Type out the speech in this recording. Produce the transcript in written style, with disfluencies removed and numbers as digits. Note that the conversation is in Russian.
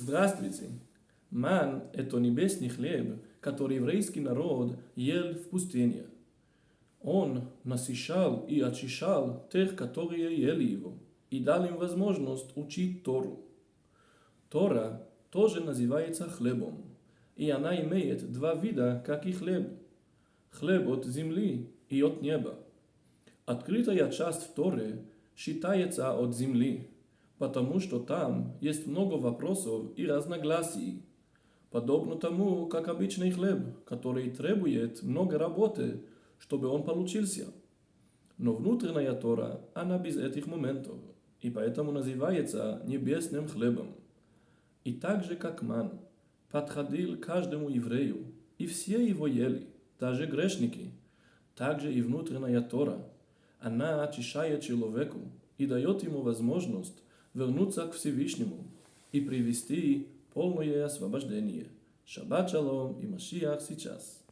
Здравствуйте! Ман– это небесный хлеб, который еврейский народ ел в пустыне. Он насыщал и очищал тех, которые ели его, и дал им возможность учить Тору. Тора тоже называется хлебом, и она имеет два вида, как и хлеб. Хлеб от земли и от неба. Открытая часть в Торе считается от земли, потому что там есть много вопросов и разногласий, подобно тому, как обычный хлеб, который требует много работы, чтобы он получился. Но внутренняя Тора, она без этих моментов, и поэтому называется небесным хлебом. И так же, как ман, подходил каждому еврею, и все его ели, даже грешники. Также и внутренняя Тора, она очищает человеку и дает ему возможность вернуться к Всевышнему и привести полное освобождение. Шаббат шалом и Машиах сейчас.